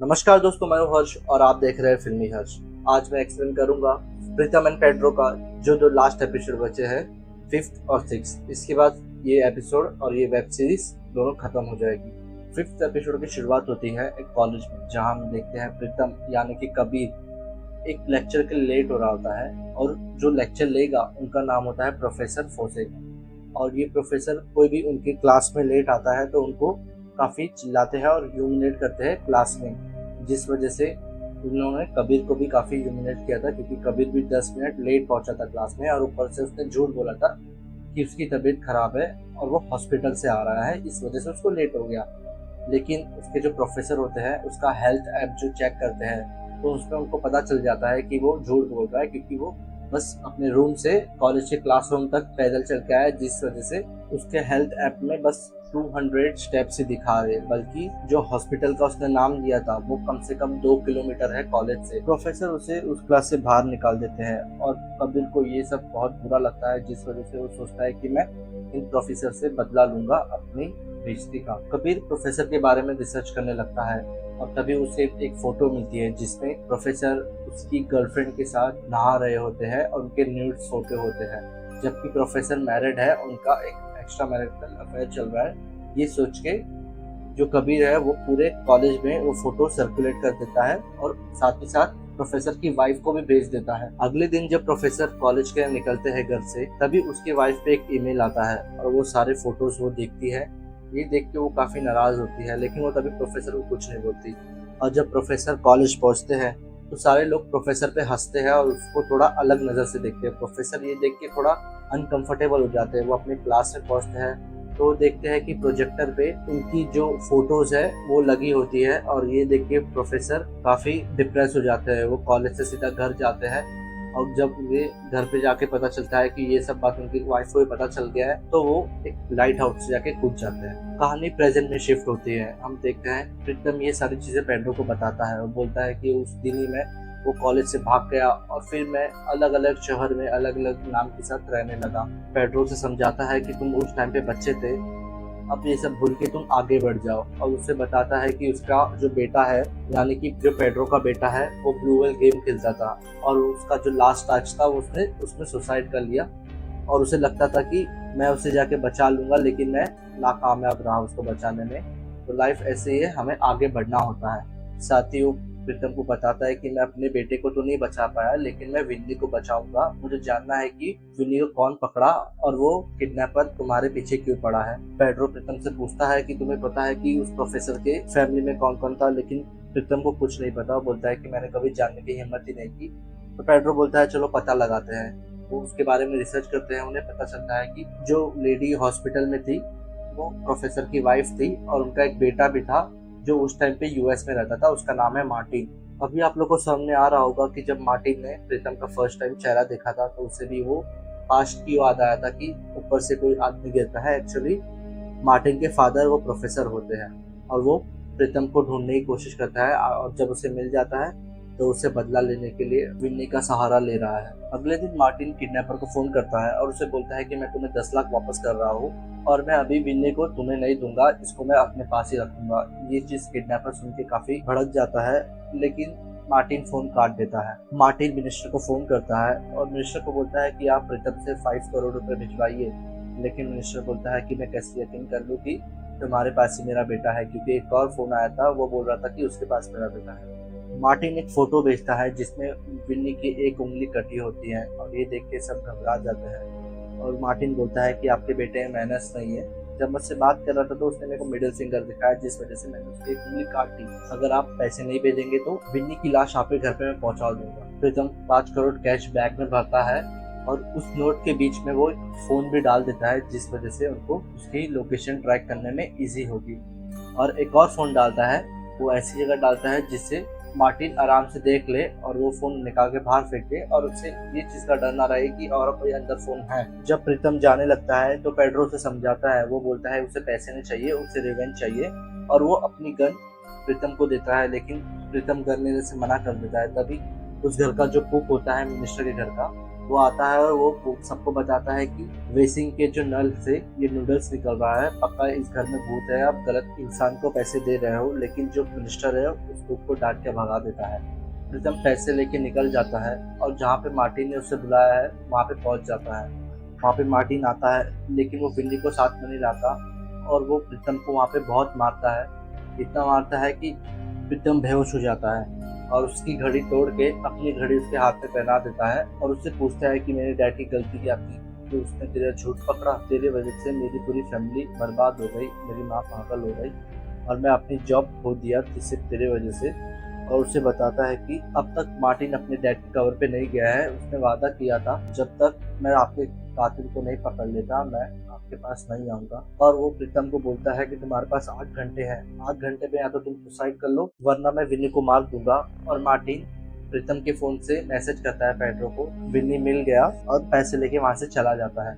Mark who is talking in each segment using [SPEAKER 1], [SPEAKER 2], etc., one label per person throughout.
[SPEAKER 1] नमस्कार दोस्तों, मैं हूं हर्ष और आप देख रहे हैं फिल्मी हर्ष। आज मैं एक्सप्लेन करूंगा प्रीतम एंड पेड्रो का जो लास्ट एपिसोड बचे हैं, 5th और 6th। इसके बाद ये एपिसोड और ये वेब सीरीज दोनों खत्म हो जाएगी। 5th एपिसोड की शुरुआत होती है एक कॉलेज में, जहां हम देखते हैं प्रीतम यानी कि कबीर एक लेक्चर के लिए लेट हो रहा होता है और जो लेक्चर लेगा उनका नाम होता है प्रोफेसर फोसे। और ये प्रोफेसर कोई भी उनके क्लास में लेट आता है तो उनको काफ़ी चिल्लाते हैं और ह्यूमिलेट करते हैं क्लास में, जिस वजह से उन्होंने कबीर को भी काफ़ी ह्यूमिलेट किया था, क्योंकि कबीर भी 10 मिनट लेट पहुंचा था क्लास में और ऊपर से उसने झूठ बोला था कि उसकी तबीयत खराब है और वो हॉस्पिटल से आ रहा है, इस वजह से उसको लेट हो गया। लेकिन उसके जो प्रोफेसर होते हैं उसका हेल्थ ऐप जो चेक करते हैं तो उसमें उनको पता चल जाता है कि वो झूठ बोल रहा है, क्योंकि वो बस अपने रूम से कॉलेज के क्लासरूम तक पैदल चल के आया, जिस वजह से उसके हेल्थ ऐप में बस 200 स्टेप्स ही दिखा रहे, बल्कि जो हॉस्पिटल का उसने नाम दिया था वो कम से कम 2 किलोमीटर है कॉलेज से। प्रोफेसर उसे उस क्लास से बाहर निकाल देते हैं और कबीर को ये सब बहुत बुरा लगता है, जिस वजह से वो सोचता है कि मैं इन प्रोफेसर से बदला लूंगा अपनी बेइज्जती का। कबीर प्रोफेसर के बारे में रिसर्च करने लगता है और तभी उसे एक फोटो मिलती है जिसमें प्रोफेसर उसकी गर्लफ्रेंड के साथ नहा रहे होते हैं और उनके न्यूड फोटो होते हैं, जबकि प्रोफेसर मैरिड है, उनका एक एक्स्ट्रा मैरिटल अफेयर चल रहा है। ये सोच के जो कबीर है वो पूरे कॉलेज में वो फोटो सर्कुलेट कर देता है और साथ ही साथ प्रोफेसर की वाइफ को भी भेज देता है। अगले दिन जब प्रोफेसर कॉलेज के निकलते हैं घर से, तभी उसकी वाइफ पे एक ईमेल आता है और वो सारे फोटोज वो देखती है। ये देख के वो काफी नाराज होती है, लेकिन वो तभी प्रोफेसर को कुछ नहीं बोलती। और जब प्रोफेसर कॉलेज पहुंचते हैं तो सारे लोग प्रोफेसर पे हंसते हैं और उसको थोड़ा अलग नजर से देखते हैं। प्रोफेसर ये देख के थोड़ा अनकंफर्टेबल हो जाते हैं। वो अपने क्लास में पहुंचते हैं तो देखते हैं कि प्रोजेक्टर पे उनकी जो फोटोज है वो लगी होती है और ये देख के प्रोफेसर काफी डिप्रेस हो जाते हैं। वो कॉलेज से सीधा घर जाते हैं और जब वे घर पे जाके पता चलता है कि ये सब बात उनकी वाइफ को भी पता चल गया है तो वो एक लाइट हाउस से जाके कूद जाते हैं। कहानी प्रेजेंट में शिफ्ट होती है। हम देखते हैं प्रीतम ये सारी चीजें पेड्रो को बताता है और बोलता है कि उस दिन ही मैं वो कॉलेज से भाग गया और फिर मैं अलग अलग शहर में अलग अलग नाम के साथ रहने लगा। पेड्रो से समझाता है कि तुम उस टाइम पे बच्चे थे, अब ये सब भूल के तुम आगे बढ़ जाओ। और उससे बताता है कि उसका जो बेटा है, यानी कि जो पेड्रो का बेटा है, वो ब्लू वेल गेम खेलता था और उसका जो लास्ट टच था उसने उसमें सुसाइड कर लिया और उसे लगता था कि मैं उसे जाके बचा लूंगा, लेकिन मैं नाकामयाब रहा उसको बचाने में। तो लाइफ ऐसे ही है, हमें आगे बढ़ना होता है। साथ ही वो प्रीतम को बताता है कि मैं अपने बेटे को तो नहीं बचा पाया, लेकिन मैं विन्नी को बचाऊंगा। मुझे जानना है कि विन्नी को कौन पकड़ा और वो किडनैपर तुम्हारे पीछे क्यों पड़ा है। पेड्रो प्रीतम से पूछता है कि तुम्हें पता है कि उस प्रोफेसर के फैमिली में कौन कौन था, लेकिन प्रीतम को कुछ नहीं पता। वो बोलता है कि मैंने कभी जानने की हिम्मत ही नहीं की। तो पेड्रो बोलता है चलो पता लगाते हैं। वो उसके बारे में रिसर्च करते हैं। उन्हें पता चलता है कि जो लेडी हॉस्पिटल में थी वो प्रोफेसर की वाइफ थी और उनका एक बेटा भी था जो उस टाइम पे यूएस में रहता था। उसका नाम है मार्टिन। अभी आप लोगों को सामने आ रहा होगा कि जब मार्टिन ने प्रीतम का फर्स्ट टाइम चेहरा देखा था तो उसे भी वो पास्ट की याद आया था कि ऊपर से कोई आदमी गिरता है। एक्चुअली मार्टिन के फादर वो प्रोफेसर होते हैं और वो प्रीतम को ढूंढने की कोशिश करता है और जब उसे मिल जाता है तो उसे बदला लेने के लिए विन्नी का सहारा ले रहा है। अगले दिन मार्टिन किडनैपर को फोन करता है और उसे बोलता है कि मैं तुम्हें 10 लाख वापस कर रहा हूँ और मैं अभी विन्नी को तुम्हें नहीं दूंगा, इसको मैं अपने पास ही रखूंगा। ये चीज किडनैपर सुन के काफी भड़क जाता है, लेकिन मार्टिन फोन काट देता है। मार्टिन मिनिस्टर को फोन करता है और मिनिस्टर को बोलता है कि आप प्रीतम से 5 करोड़ रुपए भिजवाइए, लेकिन मिनिस्टर बोलता है कि मैं कैसे यकीन कर लूँ कि तुम्हारे पास ही मेरा बेटा है, क्योंकि एक और फोन आया था वो बोल रहा था कि उसके पास मेरा बेटा है। मार्टिन एक फोटो भेजता है जिसमें विन्नी की एक उंगली कटी होती है और ये देख के सब घबरा जाते हैं और मार्टिन बोलता है कि आपके बेटे में मैनर्स नहीं है। जब मुझसे बात कर रहा था तो उसने मेरे को मिडिल फिंगर दिखाया, जिस वजह से मैंने उसकी एक उंगली काट दी। अगर आप पैसे नहीं भेजेंगे तो विन्नी की लाश आपके घर पे मैं पहुंचा दूंगा। प्रीतम 5 करोड़ कैश बैग में भरता है और उस नोट के बीच में वो फोन भी डाल देता है, जिस वजह से उनको उसकी लोकेशन ट्रैक करने में इजी होगी। और एक और फोन डालता है, वो ऐसी जगह डालता है जिससे मार्टिन आराम से देख ले और वो फोन निकाल के बाहर फेंक दे और उससे ये चीज का डर ना रहे कि और कोई अंदर फोन है। जब प्रीतम जाने लगता है तो पेड्रो से समझाता है। वो बोलता है उसे पैसे नहीं चाहिए, उसे रिवेंज चाहिए और वो अपनी गन प्रीतम को देता है, लेकिन प्रीतम गन लेने से मना कर देता है। तभी उस घर का जो कुक होता है मिनिस्टर के घर का, वो आता है और वो सबको बताता है कि वेसिंग के जो नल से ये नूडल्स निकल रहा है, पक्का इस घर में भूत है, आप गलत इंसान को पैसे दे रहे हो। लेकिन जो मिनिस्टर है उसको डांट के भगा देता है। प्रीतम पैसे लेके निकल जाता है और जहाँ पे मार्टिन ने उसे बुलाया है वहाँ पे पहुँच जाता है। वहाँ पे मार्टिन आता है लेकिन वो विन्नी को साथ में नहीं लाता और वो प्रीतम को वहाँ पे बहुत मारता है। इतना मारता है कि प्रीतम बेहोश हो जाता है और उसकी घड़ी तोड़ के अपनी घड़ी उसके हाथ में पहना देता है और उससे पूछता है कि मेरे डैड की गलती क्या थी कि उसने तेरा झूठ पकड़ा, तेरे वजह से मेरी पूरी फैमिली बर्बाद हो गई, मेरी माँ पागल हो गई और मैं अपनी जॉब खो दिया सिर्फ तेरे वजह से। और उसे बताता है कि अब तक मार्टिन अपने डैड के कवर पे नहीं गया है। उसने वादा किया था जब तक मैं आपके कातिल को नहीं पकड़ लेता मैं आपके पास नहीं आऊंगा। और वो प्रीतम को बोलता है कि तुम्हारे पास 8 घंटे हैं, 8 घंटे में या तो तुम सुसाइड कर लो वरना मैं विन्नी को मार दूंगा। और मार्टिन प्रीतम के फोन से मैसेज करता है पेड्रो को, विन्नी मिल गया, और पैसे लेके वहां से चला जाता है।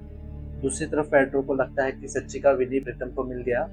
[SPEAKER 1] दूसरी तरफ पेड्रो को लगता है कि सच्ची का विन्नी प्रीतम को मिल गया।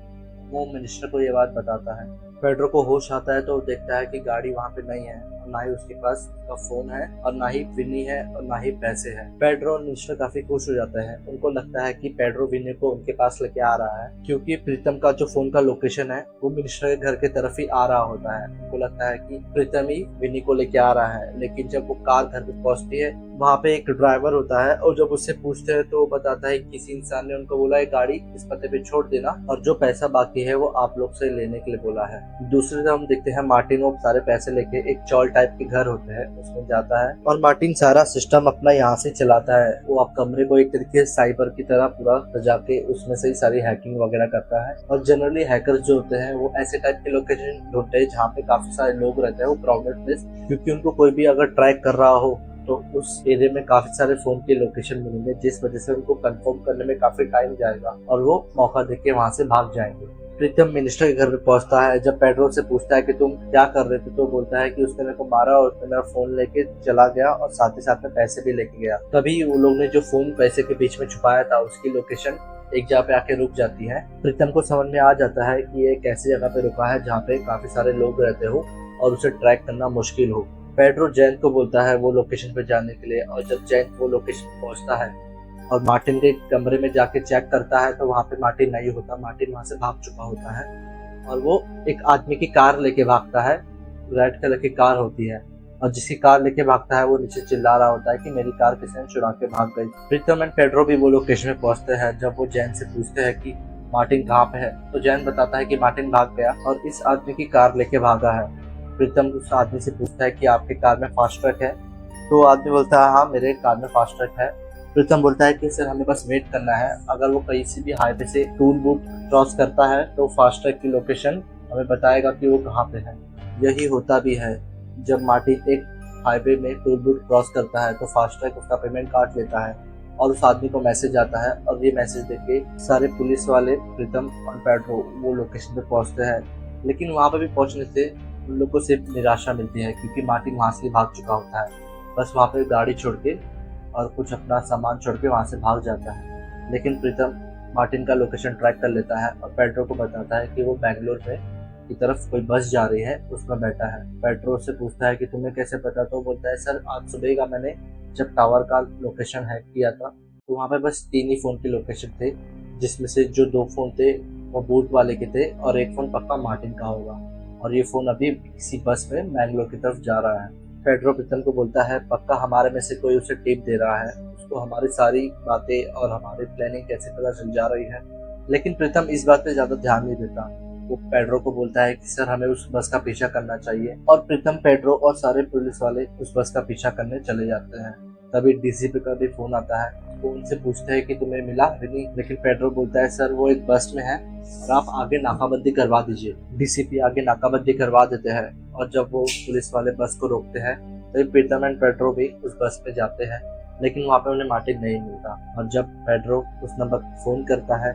[SPEAKER 1] वो मिनिस्टर को ये बात बताता है। पेड्रो को होश आता है तो वो देखता है कि गाड़ी वहाँ पे नहीं है और ना ही उसके पास उसका फोन है और ना ही विन्नी है और ना ही पैसे हैं। पेड्रो और मिनिस्टर काफी खुश हो जाते हैं। उनको लगता है कि पेड्रो विन्नी को उनके पास लेके आ रहा है क्योंकि प्रीतम का जो फोन का लोकेशन है वो मिनिस्टर के घर के तरफ ही आ रहा होता है। उनको लगता है कि प्रीतम ही विन्नी को लेके आ रहा है। लेकिन जब वो कार घर पे पहुंचती है वहाँ पे एक ड्राइवर होता है और जब उससे पूछते हैं तो वो बताता है किसी इंसान ने उनको बोला है गाड़ी इस पते पे छोड़ देना और जो पैसा बाकी है वो आप लोग से लेने के लिए बोला है। दूसरी तरफ हम देखते हैं मार्टिन वो सारे पैसे लेके एक चॉल टाइप के घर होते हैं उसमें जाता है और मार्टिन सारा सिस्टम अपना यहाँ से चलाता है। वो आप कमरे को एक तरीके से साइबर की तरह पूरा सजा के उसमें से ही सारी हैकिंग वगैरह करता है। और जनरली हैकर्स जो होते हैं वो ऐसे टाइप के लोकेशन ढूंढते हैं जहाँ पे काफी सारे लोग रहते हैं, वो क्राउडेड प्लेस, क्योंकि उनको कोई भी अगर ट्रैक कर रहा हो तो उस एरिया में काफी सारे फोन के लोकेशन मिलेंगे, जिस वजह से उनको कंफर्म करने में काफी टाइम जाएगा और वो मौका देख के वहां से भाग जाएंगे। प्रीतम मिनिस्टर के घर पे पहुंचता है। जब पेड्रो से पूछता है कि तुम क्या कर रहे थे तो बोलता है कि उसने मेरे को मारा और उसने मेरा फोन लेके चला गया और साथ ही साथ में पैसे भी लेके गया। तभी वो लोग ने जो फोन पैसे के बीच में छुपाया था उसकी लोकेशन एक जगह पे आके रुक जाती है। प्रीतम को समझ में आ जाता है कि ये एक ऐसी जगह पे रुका है जहाँ पे काफी सारे लोग रहते हो और उसे ट्रैक करना मुश्किल हो। पेड्रो जैन को बोलता है वो लोकेशन पे जाने के लिए और जब जैन वो लोकेशन पहुंचता है और मार्टिन के कमरे में जाके चेक करता है तो वहाँ पे मार्टिन नहीं होता। मार्टिन वहाँ से भाग चुका होता है और वो एक आदमी की कार लेके भागता है। रेड कलर की कार होती है और जिसकी कार लेके भागता है वो नीचे चिल्ला रहा होता है कि मेरी कार किसी ने चुरा के भाग गई। प्रीतम एंड पेड्रो भी वो लोकेशन में पहुंचते हैं। जब वो जैन से पूछते हैं कि मार्टिन कहाँ पे है तो जैन बताता है कि मार्टिन भाग गया और इस आदमी की कार लेके भागा है। प्रीतम उस आदमी से पूछता है कि आपके कार में फास्ट ट्रैक है तो आदमी बोलता है हाँ मेरे कार में फास्ट ट्रैक है। प्रीतम बोलता है कि सर हमें बस वेट करना है, अगर वो कहीं से भी हाईवे से टूल बूथ क्रॉस करता है तो फास्ट ट्रैक की लोकेशन हमें बताएगा कि वो कहाँ पे है। यही होता भी है। जब मार्टिन एक हाईवे में टूल बूथ क्रॉस करता है तो फास्ट ट्रैक उसका पेमेंट काट लेता है और उस आदमी को मैसेज आता है और ये मैसेज देख के सारे पुलिस वाले प्रीतम और पेड्रो वो लोकेशन पे पहुंचते हैं। लेकिन वहाँ पे भी पहुंचने से उन लोग को सिर्फ निराशा मिलती है क्योंकि मार्टिन वहाँ से भाग चुका होता है। बस वहाँ पे गाड़ी छोड़ के और कुछ अपना सामान छोड़ के वहाँ से भाग जाता है। लेकिन प्रीतम मार्टिन का लोकेशन ट्रैक कर लेता है और पेड्रो को बताता है कि वो बेंगलोर की तरफ कोई बस जा रही है उसमें बैठा है। पेड्रो से पूछता है कि तुम्हें कैसे पता तो बोलता है सर आज सुबह का मैंने जब टावर का लोकेशन हैक किया था तो वहाँ पे बस 3 ही फोन के लोकेशन थे, जिसमें से जो 2 फोन थे वो बूथ वाले के थे और एक फोन पक्का मार्टिन का होगा और ये फोन अभी किसी बस में मैंगलोर की तरफ जा रहा है। पेड्रो प्रीतम को बोलता है पक्का हमारे में से कोई उसे टिप दे रहा है, उसको हमारी सारी बातें और हमारी प्लानिंग कैसे पता चल जा रही है। लेकिन प्रीतम इस बात पे ज्यादा ध्यान नहीं देता। वो पेड्रो को बोलता है कि सर हमें उस बस का पीछा करना चाहिए और प्रीतम पेड्रो और सारे पुलिस वाले उस बस का पीछा करने चले जाते हैं। तभी डीसीपी का भी फोन आता है। वो उनसे पूछते हैं कि तुम्हें मिला नहीं, लेकिन पेड्रो बोलता है सर वो एक बस में है और आप आगे नाकाबंदी करवा दीजिए। डीसीपी आगे नाकाबंदी करवा देते हैं और जब वो पुलिस वाले बस को रोकते हैं तभी प्रीतम एंड पेड्रो भी उस बस में जाते हैं, लेकिन वहाँ पे उन्हें मार्टिन नहीं मिलता। और जब पेड्रो उस नंबर पर फोन करता है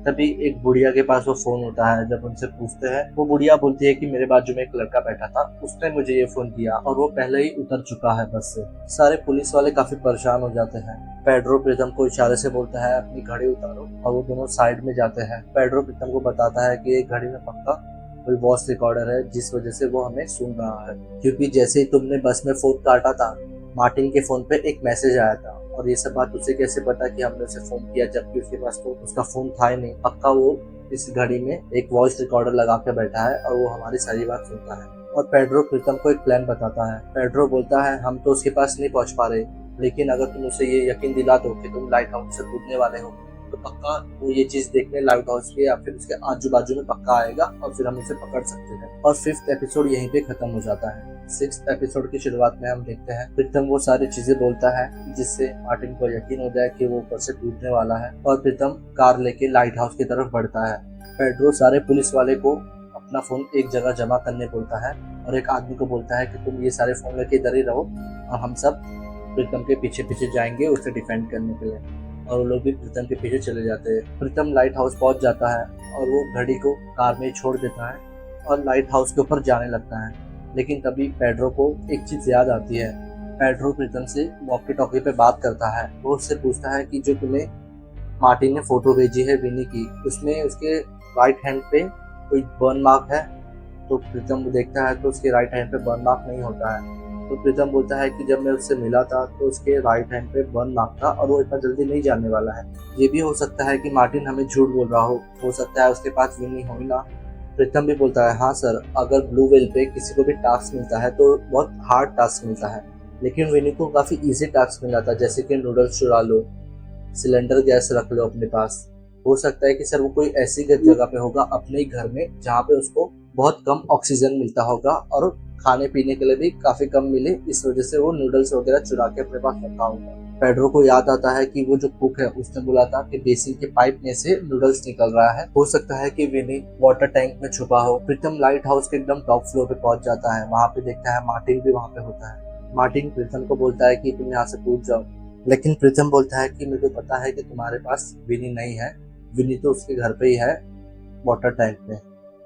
[SPEAKER 1] तभी एक बुढ़िया के पास वो फोन होता है। जब उनसे पूछते हैं वो बुढ़िया बोलती है कि मेरे बाजू में एक लड़का बैठा था, उसने मुझे ये फोन किया और वो पहले ही उतर चुका है बस से। सारे पुलिस वाले काफी परेशान हो जाते हैं। पेड्रो प्रीतम को इशारे से बोलता है अपनी घड़ी उतारो और वो दोनों साइड में जाते हैं। पेड्रो प्रीतम को बताता है कि एक घड़ी में पक्का कोई वॉइस रिकॉर्डर है जिस वजह से वो हमें सुन रहा है, क्योंकि जैसे ही तुमने बस में फोन काटा था मार्टिन के फोन पे एक मैसेज आया था और ये सब बात उसे कैसे पता कि हमने उसे फोन किया, जबकि उसके पास तो उसका फोन था ही नहीं। पक्का वो इस घड़ी में एक वॉइस रिकॉर्डर लगा के बैठा है और वो हमारी सारी बात सुनता है। और पेड्रो प्रीतम को एक प्लान बताता है। पेड्रो बोलता है हम तो उसके पास नहीं पहुंच पा रहे, लेकिन अगर तुम उसे ये यकीन दिला दो कि तुम लाइट हाउस से कूदने वाले हो तो पक्का वो ये चीज देखने लाइट हाउस के या फिर उसके आजू बाजू में पक्का आएगा और फिर हम उसे पकड़ सकते हैं। और 5th एपिसोड यहीं पे खत्म हो जाता है। 6th एपिसोड की शुरुआत में हम देखते हैं प्रीतम वो सारी चीजें बोलता है जिससे मार्टिन को यकीन हो जाए कि वो ऊपर से कूदने वाला है, और प्रीतम कार लेके लाइट हाउस की तरफ बढ़ता है। पेड्रो सारे पुलिस वाले को अपना फोन एक जगह जमा करने बोलता है और एक आदमी को बोलता है कि तुम ये सारे फोन लेके इधर ही रहो और हम सब प्रीतम के पीछे पीछे जाएंगे उसे डिफेंड करने के लिए। और वो लोग भी प्रीतम के पीछे चले जाते हैं। प्रीतम लाइट हाउस पहुंच जाता है और वो घड़ी को कार में छोड़ देता है और लाइट हाउस के ऊपर जाने लगता है। लेकिन तभी पेड्रो को एक चीज याद आती है। पेड्रो प्रीतम से वॉकी टॉकी पे बात करता है। वो उससे पूछता है कि जो तुम्हें मार्टिन ने फोटो भेजी है विनी की, उसमें उसके राइट हैंड पे कोई बर्न मार्क है। तो प्रीतम देखता है तो उसके राइट हैंड पे बर्न मार्क नहीं होता है। तो प्रीतम बोलता है कि जब मैं उससे मिला था तो उसके राइट हैंड पे बर्न मार्क था और वो इतना जल्दी नहीं जाने वाला है। ये भी हो सकता है कि मार्टिन हमें झूठ बोल रहा हो सकता है उसके पास विनी हो ही ना। प्रीतम भी बोलता है हाँ सर, अगर ब्लू वेल पे किसी को भी टास्क मिलता है तो बहुत हार्ड टास्क मिलता है, लेकिन विनी को काफी इजी टास्क मिला था, जैसे कि नूडल्स चुरा लो, सिलेंडर गैस रख लो अपने पास। हो सकता है कि सर वो कोई ऐसी जगह पे होगा अपने ही घर में जहाँ पे उसको बहुत कम ऑक्सीजन मिलता होगा और खाने पीने के लिए भी काफी कम मिले, इस वजह से वो नूडल्स वगैरह चुरा के अपने पास रखा होगा। पेड्रो को याद आता है कि वो जो कुक है उसने बोला था कि बेसिन के पाइप में से नूडल्स निकल रहा है। हो सकता है कि विनी वाटर टैंक में छुपा हो। प्रीतम लाइट हाउस के एकदम टॉप फ्लोर पे पहुंच जाता है। वहाँ पे देखता है मार्टिन भी वहाँ पे होता है। मार्टिन प्रीतम को बोलता है कि तुम यहाँ से कूद जाओ, लेकिन प्रीतम बोलता है कि मुझे पता है कि तुम्हारे पास विनी नहीं है, विनी तो उसके घर पे ही है वाटर टैंक में।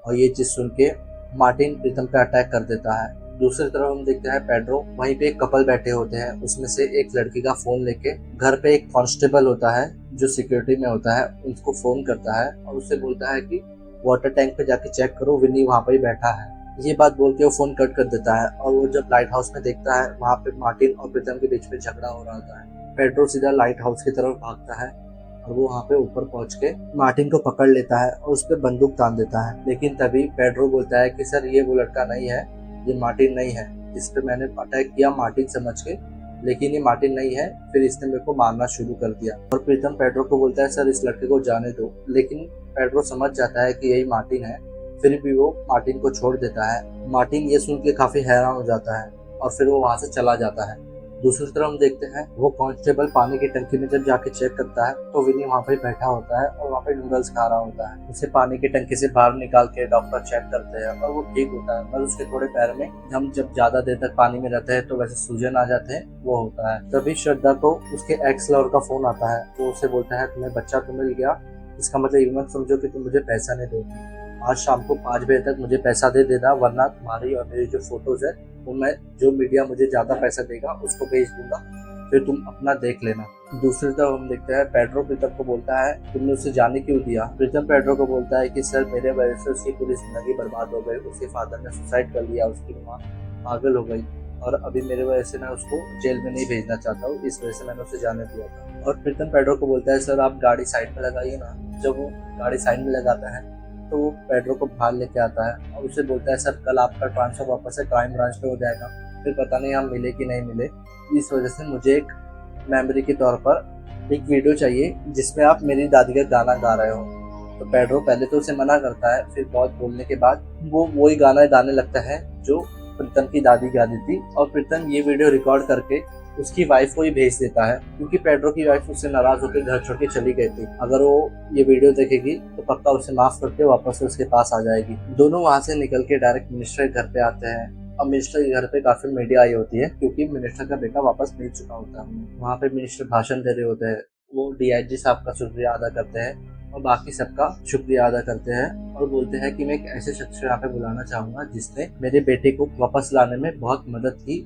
[SPEAKER 1] और ये चीज सुन के मार्टिन प्रीतम पे अटैक कर देता है। दूसरी तरफ हम देखते हैं पेड्रो वहीं पे एक कपल बैठे होते हैं। उसमें से एक लड़की का फोन लेके घर पे एक कांस्टेबल होता है जो सिक्योरिटी में होता है, उसको फोन करता है और उससे बोलता है कि वाटर टैंक पे जाके चेक करो, विनी वहाँ पे ही बैठा है। ये बात बोल के वो फोन कट कर देता है और वो जब लाइट हाउस में देखता है वहाँ पे मार्टिन और प्रीतम के बीच में झगड़ा हो रहा होता है। पेड्रो सीधा लाइट हाउस की तरफ भागता है और वो वहाँ पे ऊपर पहुंच के मार्टिन को पकड़ लेता है और उस पर बंदूक तान देता है। लेकिन तभी पेड्रो बोलता है कि सर ये वो लड़का नहीं है, ये मार्टिन नहीं है, इस पे मैंने अटैक किया मार्टिन समझ के, लेकिन ये मार्टिन नहीं है। फिर इसने मेरे को मारना शुरू कर दिया। और प्रीतम पेड्रो को बोलता है सर इस लड़के को जाने दो, लेकिन पेड्रो समझ जाता है कि यही मार्टिन है। फिर भी वो मार्टिन को छोड़ देता है। मार्टिन ये सुन के काफी हैरान हो जाता है और फिर वो वहां से चला जाता है। दूसरी तरफ हम देखते हैं वो कांस्टेबल पानी की टंकी में जब जाके चेक करता है तो विनी वहाँ पे बैठा होता है और वहाँ पे नूडल्स खा रहा होता है। उसे पानी की टंकी से बाहर निकाल के डॉक्टर चेक करते हैं और वो ठीक होता है, पर उसके थोड़े पैर में हम जब ज्यादा देर तक पानी में रहते हैं तो वैसे सूजन आ जाते हैं, वो होता है। तभी श्रद्धा को उसके एक्स लवर का फोन आता है। वो उसे बोलता है तुम्हें बच्चा तो मिल गया, इसका मतलब ये मत समझो कि तुम मुझे पैसा नहीं दोगी, आज शाम को 5 बजे तक मुझे पैसा दे देना, वरना तुम्हारी और मेरी जो फोटोज है वो मैं जो मीडिया मुझे ज्यादा पैसा देगा उसको भेज दूंगा, फिर तुम अपना देख लेना। दूसरी तरफ हम देखते हैं पेड्रो प्रीतम को बोलता है तुमने उसे जाने क्यों दिया। प्रीतम पेड्रो को बोलता है कि सर मेरे वजह से उसकी पूरी जिंदगी बर्बाद हो गई, उसके फादर ने सुसाइड कर लिया, उसकी माँ पागल हो गई और अभी मेरे वजह से मैं उसको जेल में नहीं भेजना चाहता हूँ, इस वजह से मैंने उसे जाने दिया था। और प्रीतम पेड्रो को बोलता है सर आप गाड़ी साइड में लगाइए ना। जब वो गाड़ी साइड में लगाता है तो वो पेड्रो को बाहर लेके आता है और उसे बोलता है सर कल आपका ट्रांसफर वापस से क्राइम ब्रांच पे हो जाएगा, फिर पता नहीं हम मिले कि नहीं मिले, इस वजह से मुझे एक मेमोरी के तौर पर एक वीडियो चाहिए जिसमें आप मेरी दादी का गाना गा रहे हो। तो पेड्रो पहले तो उसे मना करता है, फिर बहुत बोलने के बाद वो वही गाना गाने लगता है जो प्रीतम की दादी गाती थी। और प्रीतम ये वीडियो रिकॉर्ड करके उसकी वाइफ को ही भेज देता है, क्योंकि पेड्रो की वाइफ उससे नाराज होकर घर छोड़ के चली गई थी। अगर वो ये वीडियो देखेगी तो पक्का उसे माफ करके वापस उसके पास आ जाएगी। दोनों वहां से निकल के डायरेक्ट मिनिस्टर के घर पे आते हैं। अब मिनिस्टर के घर पे काफी मीडिया आई होती है क्योंकि मिनिस्टर का बेटा वापस मिल चुका होता है। वहाँ पे मिनिस्टर भाषण दे रहे होते हैं। वो डीआईजी साहब का शुक्रिया अदा करते हैं और बाकी सबका शुक्रिया अदा करते हैं और बोलते हैं कि मैं एक ऐसे शख्स को यहाँ पे बुलाना चाहूंगा जिसने मेरे बेटे को वापस लाने में बहुत मदद की।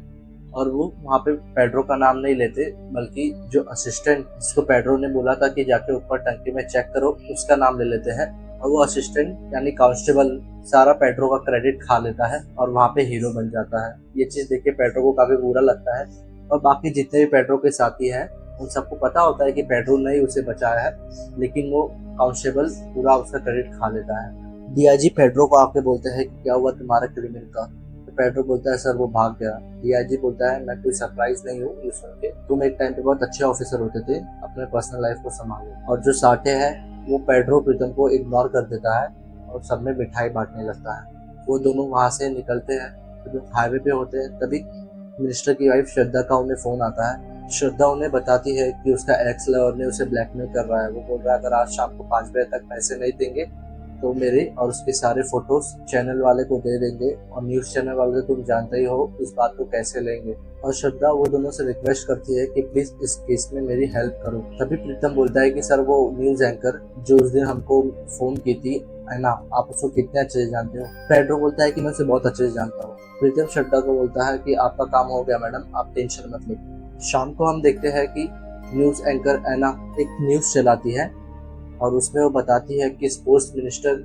[SPEAKER 1] और वो वहाँ पे पेड्रो का नाम नहीं लेते, बल्कि जो असिस्टेंट जिसको पेड्रो ने बोला था कि जाके ऊपर टंकी में चेक करो उसका नाम ले लेते हैं। और वो असिस्टेंट यानी कांस्टेबल सारा पेड्रो का क्रेडिट खा लेता है और वहाँ पे हीरो बन जाता है। ये चीज देख के पेड्रो को काफी बुरा लगता है और बाकी जितने भी पेड्रो के साथी हैं उन सबको पता होता है कि पेड्रो ने ही उसे बचाया है, लेकिन वो कांस्टेबल पूरा उसका क्रेडिट खा लेता है। डीआईजी पेड्रो को आके बोलते हैं कि क्या हुआ तुम्हारा क्रिमिनल का। तो पेड्रो बोलता है सर वो भाग गया। डीआईजी बोलता है मैं कोई सरप्राइज नहीं हूँ ये सुन के, तुम एक टाइम पे बहुत अच्छे ऑफिसर होते थे, अपने पर्सनल लाइफ को संभालो। और जो साटे है वो पेड्रो प्रीतम को इग्नोर कर देता है और सब में मिठाई बांटने लगता है। वो दोनों वहां से निकलते हैं, तो जब हाईवे पे होते हैं तभी मिनिस्टर की वाइफ श्रद्धा का उन्हें फोन आता है। श्रद्धा उन्हें बताती है कि उसका एक्स लवर ने उसे ब्लैकमेल कर रहा है। वो बोल रहा है अगर आज शाम को 5 बजे तक पैसे नहीं देंगे तो मेरे और उसके सारे फोटोज चैनल वाले को दे देंगे, और न्यूज चैनल वाले तुम जानते ही हो इस बात को कैसे लेंगे। और श्रद्धा वो दोनों से रिक्वेस्ट करती है कि प्लीज इस केस में मेरी हेल्प करो। तभी प्रीतम बोलता है कि सर वो न्यूज एंकर जो उस दिन हमको फोन की थी है ना, आप उसको कितने अच्छे से जानते हो। पेड्रो बोलता है कि मैं उसे बहुत अच्छे से जानता हूँ। प्रीतम श्रद्धा को बोलता है कि आपका काम हो गया मैडम, आप टेंशन मत लो। शाम को हम देखते हैं कि न्यूज एंकर एना एक न्यूज चलाती है और उसमें वो बताती है कि स्पोर्ट्स मिनिस्टर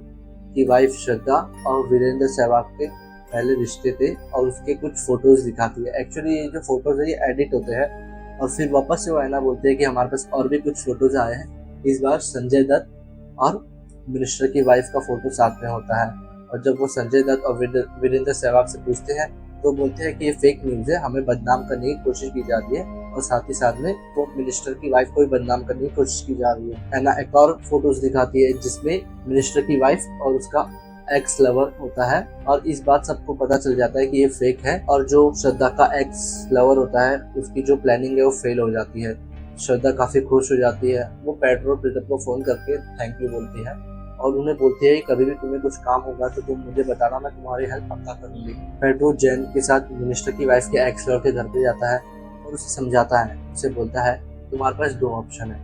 [SPEAKER 1] की वाइफ श्रद्धा और वीरेंद्र सहवाग के पहले रिश्ते थे, और उसके कुछ फोटोज दिखाती है। एक्चुअली ये जो फोटोज है ये एडिट होते हैं, और फिर वापस से वो एना बोलते हैं कि हमारे पास और भी कुछ फोटोज आए हैं। इस बार संजय दत्त और मिनिस्टर की वाइफ का फोटो साथ में होता है, और जब वो संजय दत्त और वीरेंद्र सहवाग से पूछते हैं तो बोलते हैं कि ये फेक न्यूज है, हमें बदनाम करने की कोशिश की जाती है, और साथ ही साथ में वो मिनिस्टर की वाइफ को भी बदनाम करने की कोशिश की जा रही है। एना एक और फोटोज दिखाती है जिसमें मिनिस्टर की वाइफ और उसका एक्स लवर होता है, और इस बात सबको पता चल जाता है कि ये फेक है, और जो श्रद्धा का एक्स लवर होता है उसकी जो प्लानिंग है वो फेल हो जाती है। श्रद्धा काफी खुश हो जाती है। वो पेड्रो प्रीतम को फोन करके थैंक यू बोलती है और उन्हें बोलती है कभी भी तुम्हें कुछ काम होगा तो तुम मुझे बताना, मैं तुम्हारी हेल्प पक्का करूंगी। पेड्रो जैन के साथ मिनिस्टर की वाइफ के एक्स लवर के घर पे जाता है और उसे समझाता है। उसे बोलता है तुम्हारे पास 2 ऑप्शन है।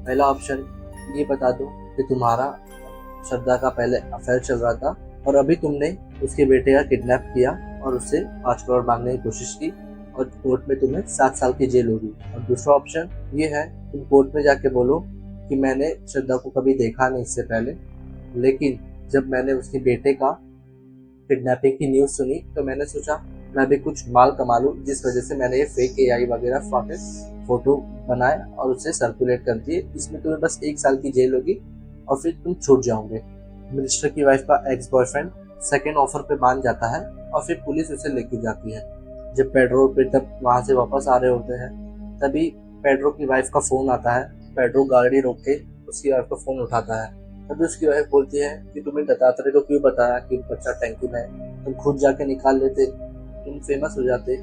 [SPEAKER 1] पहला ऑप्शन ये बता दो कि तुम्हारा श्रद्धा का पहले अफेयर चल रहा था और अभी तुमने उसके बेटे का किडनैप किया और उससे 5 करोड़ मांगने की कोशिश की, और कोर्ट में तुम्हें 7 साल की जेल होगी। और दूसरा ऑप्शन ये है तुम कोर्ट में जाके बोलो कि मैंने श्रद्धा को कभी देखा नहीं इससे पहले, लेकिन जब मैंने उसके बेटे का किडनैपिंग की न्यूज़ सुनी तो मैंने सोचा मैं भी कुछ माल कमा लूं, जिस वजह से मैंने ये फेक AI वगैरह फोटो बनाए और उसे सर्कुलेट कर दिए। इसमें तुम्हें बस 1 साल की जेल होगी और फिर तुम छूट जाओगे। मिनिस्टर की वाइफ का एक्स बॉयफ्रेंड सेकेंड ऑफर पे मान जाता है और फिर पुलिस उसे लेके जाती है। जब पेड्रो और प्रीतम वहां से वापस आ रहे होते हैं तभी पेड्रो की वाइफ का फोन आता है। पेड्रो गाड़ी रोक के उसकी वाइफ का फोन उठाता है। तभी उसकी वाइफ बोलती है कि तुम्हें दत्तात्रेय को क्यों बताया कि बच्चा टैंकी में है, तुम खुद जाके निकाल लेते, तुम फेमस हो जाते।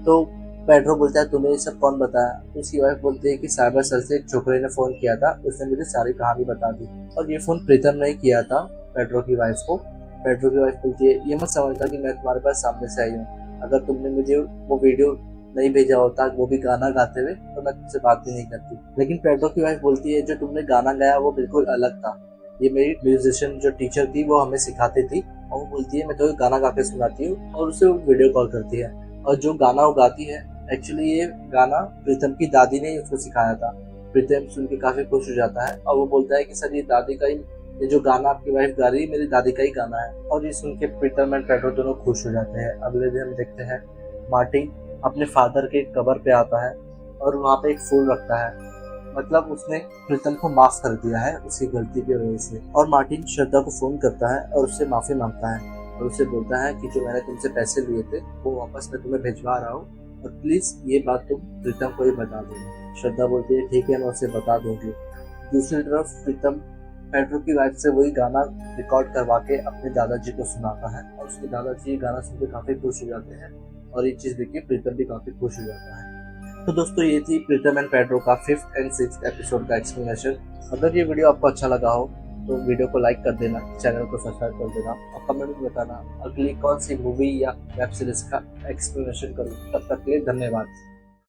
[SPEAKER 1] तो पेड्रो बोलता है तुम्हें ये सब कौन बताया। उसकी वाइफ बोलती है कि साइबर सेल से एक छोकरे ने फोन किया था, उसने मुझे सारी कहानी बता दी, और ये फोन प्रीतम ने किया था पेड्रो की वाइफ को। पेड्रो की वाइफ बोलती है ये मत समझता कि मैं तुम्हारे पास सामने से आई हूँ, अगर तुमने मुझे वो वीडियो नहीं भेजा होता वो भी गाना गाते हुए तो मैं तुमसे बात भी नहीं करती। लेकिन पेड्रो की वाइफ बोलती है जो तुमने गाना गाया वो बिल्कुल अलग था, ये मेरी म्यूजिशियन जो टीचर थी वो हमें सिखाती थी, और वो बोलती है मैं तो गाना गा के सुनाती हूँ, और उसे वो वीडियो कॉल करती है। और जो गाना वो गाती है एक्चुअली ये गाना प्रीतम की दादी ने उसको सिखाया था। प्रीतम सुन के काफी खुश हो जाता है और वो बोलता है कि सर ये दादी का ही, ये जो गाना आपकी वाइफ गा रही है मेरी दादी का ही गाना है। और ये सुन के प्रीतम एंड पेड्रो दोनों खुश हो जाते हैं। अगले दिन हम देखते हैं मार्टिन अपने फादर के कब्र पे आता है और वहाँ पे एक फूल रखता है, मतलब उसने प्रीतम को माफ कर दिया है उसकी गलती की वजह से। और मार्टिन श्रद्धा को फोन करता है और उससे माफी मांगता है और उसे बोलता है कि जो मैंने तुमसे पैसे लिए थे वो वापस मैं तुम्हें भिजवा रहा हूँ, और प्लीज ये बात तुम प्रीतम को ही बता देना। श्रद्धा बोलती है ठीक है मैं उसे बता दूंगी। दूसरी तरफ प्रीतम पेड्रो की वाइफ से वही गाना रिकॉर्ड करवा के अपने दादाजी को सुनाता है, और उसके दादाजी गाना सुन के काफी खुश हो जाते हैं, और ये चीज देख के प्रीतम भी काफी खुश हो जाता है। तो दोस्तों ये थी प्रीतम एंड पेड्रो का 5th and 6th एपिसोड का एक्सप्लेनेशन। अगर ये वीडियो आपको अच्छा लगा हो तो वीडियो को लाइक कर देना, चैनल को सब्सक्राइब कर देना, और कमेंट में बताना अगली कौन सी मूवी या वेब सीरीज का एक्सप्लेनेशन करूँ। तब तक के लिए धन्यवाद।